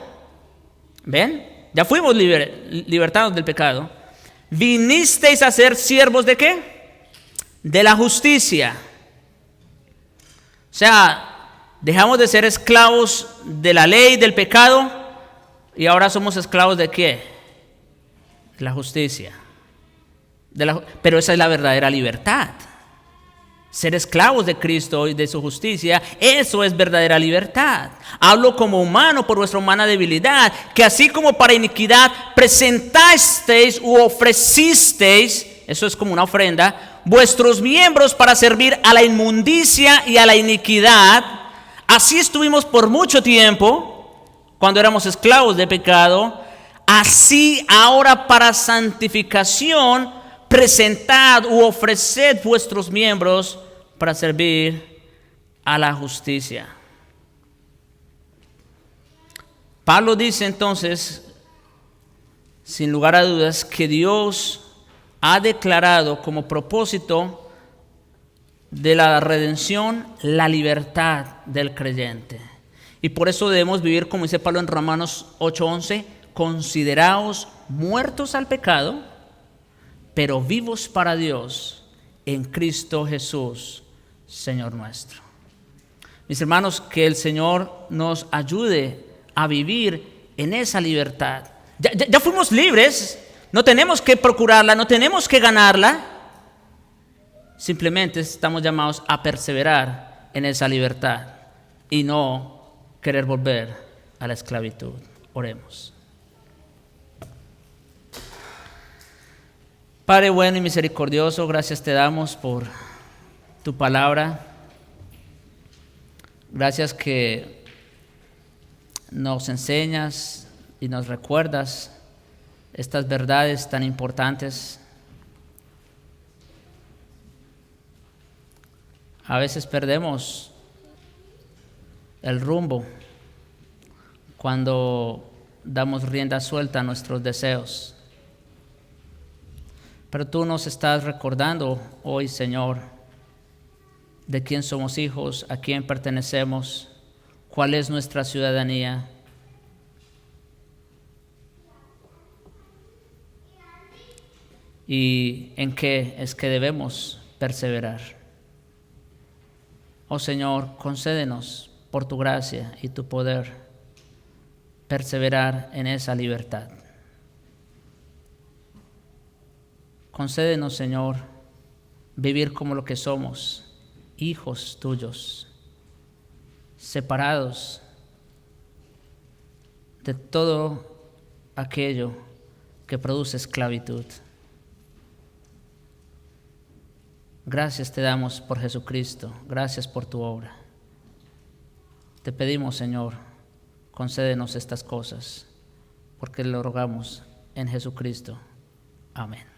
[SPEAKER 1] ¿Ven? Ya fuimos libertados del pecado. Vinisteis a ser siervos ¿de qué? De la justicia. O sea, dejamos de ser esclavos de la ley, del pecado, y ahora somos esclavos ¿de qué? De la justicia. Pero esa es la verdadera libertad. Ser esclavos de Cristo y de su justicia, eso es verdadera libertad. Hablo como humano por vuestra humana debilidad, que así como para iniquidad presentasteis u ofrecisteis, eso es como una ofrenda, vuestros miembros para servir a la inmundicia y a la iniquidad. Así estuvimos por mucho tiempo, cuando éramos esclavos de pecado. Así ahora para santificación, presentad u ofreced vuestros miembros para servir a la justicia. Pablo dice entonces, sin lugar a dudas, que Dios ha declarado como propósito de la redención la libertad del creyente. Y por eso debemos vivir, como dice Pablo en Romanos 8:11, consideraos muertos al pecado, pero vivos para Dios en Cristo Jesús, Señor nuestro. Mis hermanos, que el Señor nos ayude a vivir en esa libertad. Ya fuimos libres, no tenemos que procurarla, no tenemos que ganarla. Simplemente estamos llamados a perseverar en esa libertad y no querer volver a la esclavitud. Oremos. Padre bueno y misericordioso, gracias te damos por tu palabra. Gracias que nos enseñas y nos recuerdas estas verdades tan importantes. A veces perdemos el rumbo cuando damos rienda suelta a nuestros deseos. Pero tú nos estás recordando hoy, Señor, de quién somos hijos, a quién pertenecemos, cuál es nuestra ciudadanía. Y en qué es que debemos perseverar. Oh Señor, concédenos por tu gracia y tu poder perseverar en esa libertad. Concédenos, Señor, vivir como lo que somos, hijos tuyos, separados de todo aquello que produce esclavitud. Gracias te damos por Jesucristo, gracias por tu obra. Te pedimos, Señor, concédenos estas cosas, porque lo rogamos en Jesucristo. Amén.